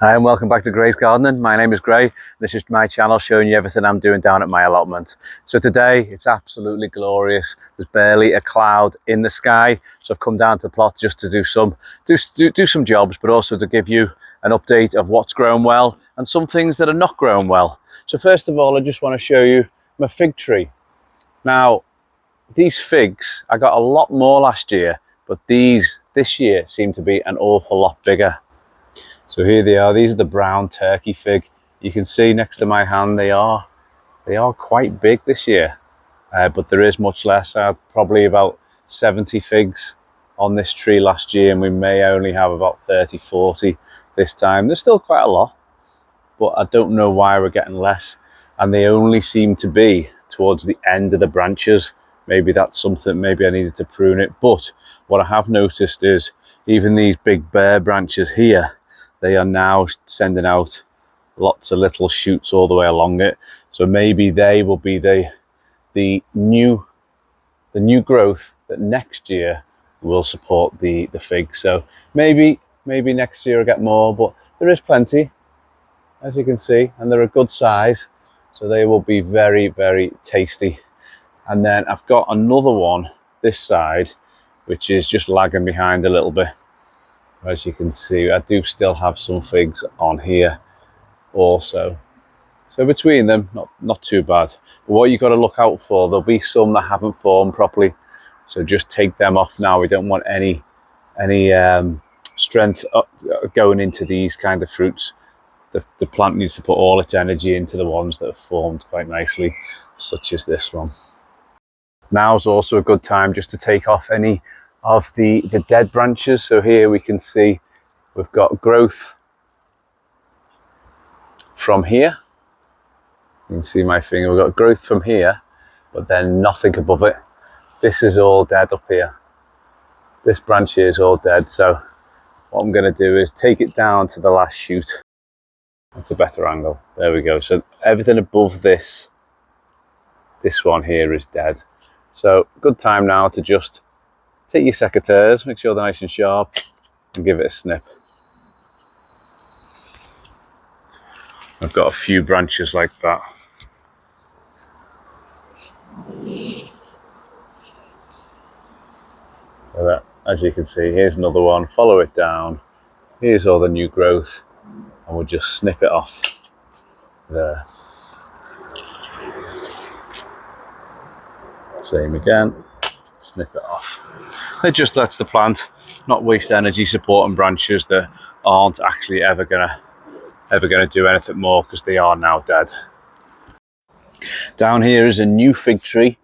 Hi and welcome back to Gray's Gardening. My name is Gray. This is my channel showing you everything I'm doing down at my allotment. So today it's absolutely glorious. There's barely a cloud in the sky. So I've come down to the plot just to do some jobs, but also to give you an update of what's growing well and some things that are not growing well. So first of all, I just want to show you my fig tree. Now, these figs, I got a lot more last year, but this year seem to be an awful lot bigger. So here they are. These are the brown turkey fig. You can see next to my hand they are quite big this year, but there is much less. I had probably about 70 figs on this tree last year, and we may only have about 30-40 this time. There's still quite a lot, but I don't know why we're getting less, and they only seem to be towards the end of the branches. Maybe that's something, maybe I needed to prune it. But what I have noticed is even these big bare branches here, they are now sending out lots of little shoots all the way along it. So maybe they will be the new growth that next year will support the fig. So maybe next year I'll get more, but there is plenty, as you can see, and they're a good size. So they will be very, very tasty. And then I've got another one this side, which is just lagging behind a little bit. As you can see, I do still have some figs on here also. So between them, not too bad. But what you've got to look out for, there'll be some that haven't formed properly. So just take them off now. We don't want any strength going into these kind of fruits. The plant needs to put all its energy into the ones that have formed quite nicely, such as this one. Now's also a good time just to take off any of the dead branches. So here we can see we've got growth from here. You can see my finger, we've got growth from here, but then nothing above it. This is all dead up here. This branch here is all dead. So what I'm going to do is take it down to the last shoot. That's a better angle. There we go. So everything above this one here is dead. So good time now to just take your secateurs, make sure they're nice and sharp, and give it a snip. I've got a few branches like that. So that, as you can see, here's another one. Follow it down. Here's all the new growth, and we'll just snip it off there. Same again, snip it off. It just lets the plant not waste energy supporting branches that aren't actually ever gonna do anything more, because they are now dead. Down here is a new fig tree.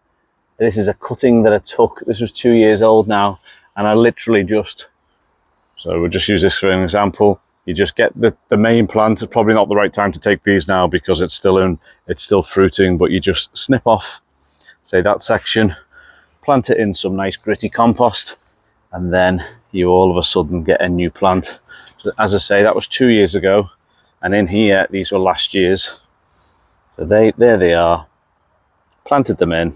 This is a cutting that I took. This was 2 years old now, and I literally so we'll just use this for an example. You just get the main plant. It's probably not the right time to take these now because it's still fruiting, but you just snip off, say, that section, plant it in some nice gritty compost, and then you all of a sudden get a new plant. So as I say, that was 2 years ago, and in here these were last year's. So there they are. Planted them in.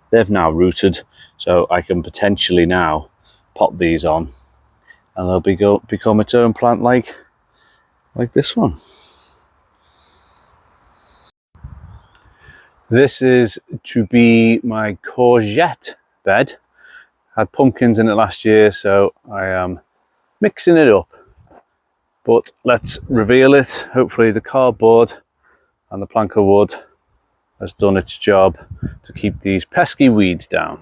They've now rooted, so I can potentially now pop these on, and they'll become its own plant like this one. This is to be my courgette bed. Had pumpkins in it last year, so I am mixing it up. But let's reveal it. Hopefully the cardboard and the plank of wood has done its job to keep these pesky weeds down.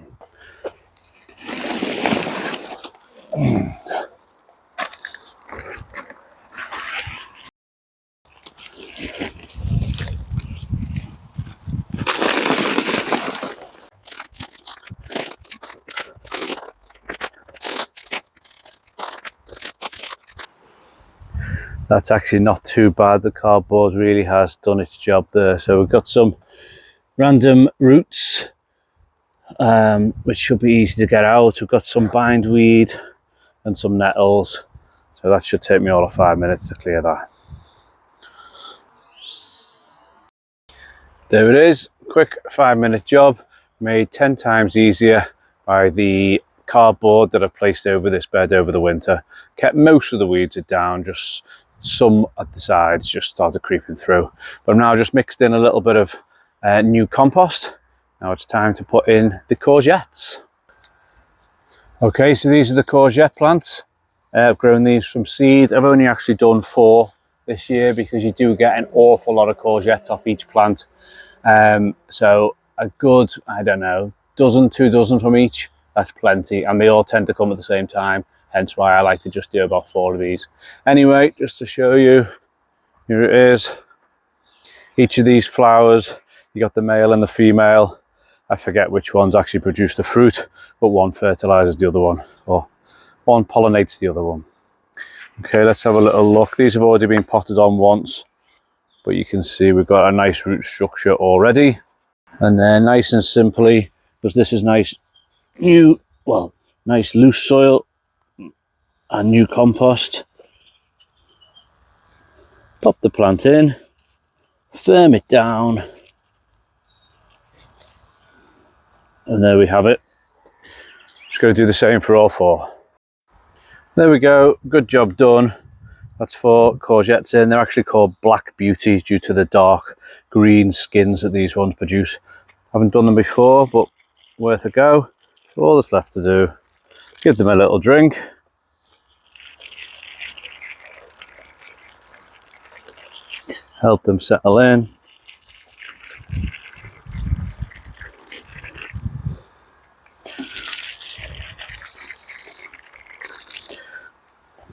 That's actually not too bad. The cardboard really has done its job there. So we've got some random roots, which should be easy to get out. We've got some bindweed and some nettles. So that should take me all of 5 minutes to clear that. There it is, quick 5-minute job, made 10 times easier by the cardboard that I've placed over this bed over the winter. Kept most of the weeds down, just some at the sides just started creeping through. But I'm now just mixed in a little bit of new compost. Now it's time to put in the courgettes. Okay, so these are the courgette plants. I've grown these from seed. I've only actually done 4 this year because you do get an awful lot of courgettes off each plant. So a good, I don't know, 2 dozen from each, that's plenty, and they all tend to come at the same time, hence why I like to just do about 4 of these. Anyway, just to show you, here it is. Each of these flowers, you got the male and the female. I forget which ones actually produce the fruit, but one fertilizes the other one, or one pollinates the other one. Okay, let's have a little look. These have already been potted on once, but you can see we've got a nice root structure already. And then nice and simply, because this is nice new, well, nice loose soil and new compost, pop the plant in, firm it down, and there we have it. Just going to do the same for all 4. There we go, good job done. That's 4 courgettes in. They're actually called Black Beauties due to the dark green skins that these ones produce. Haven't done them before, but worth a go. So all that's left to do, give them a little drink. Help them settle in.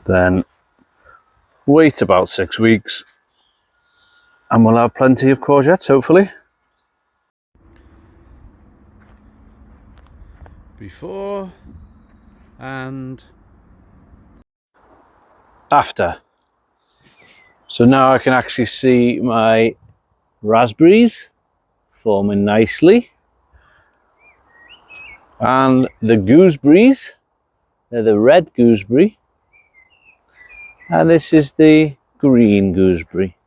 Then wait about 6 weeks and we'll have plenty of courgettes, hopefully. Before and after. So now I can actually see my raspberries forming nicely, and the gooseberries, they're the red gooseberry, and this is the green gooseberry.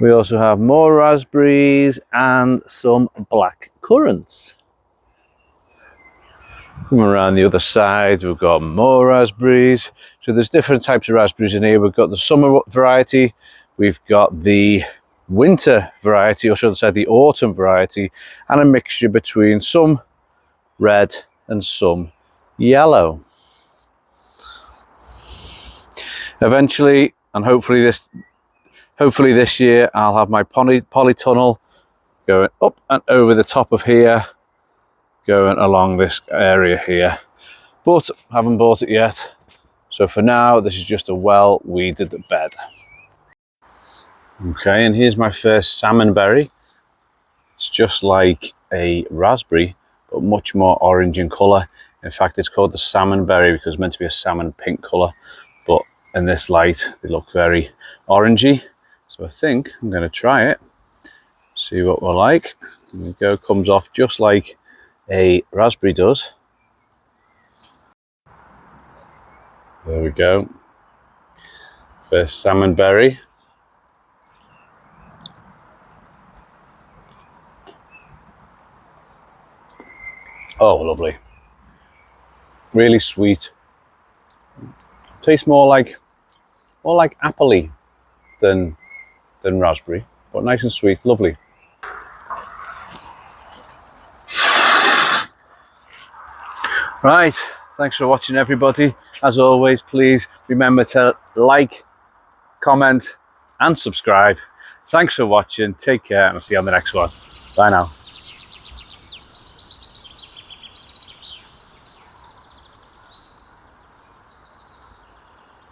We also have more raspberries and some black currants. Come around the other side, we've got more raspberries. So there's different types of raspberries in here. We've got the summer variety, we've got the winter variety, or should I say the autumn variety, and a mixture between some red and some yellow. Eventually, and hopefully this year, I'll have my polytunnel going up and over the top of here, going along this area here, but haven't bought it yet. So for now, this is just a well weeded bed. Okay, and here's my first salmonberry. It's just like a raspberry, but much more orange in colour. In fact, it's called the salmonberry because it's meant to be a salmon pink colour, but in this light, they look very orangey. So I think I'm going to try it, see what we're like. There we go, comes off just like a raspberry does. There we go. First salmonberry. Oh, lovely. Really sweet. Tastes more like apple-y than raspberry, but nice and sweet, lovely. Right, thanks for watching everybody. As always, please remember to like, comment and subscribe. Thanks for watching, take care, and I'll see you on the next one. Bye now.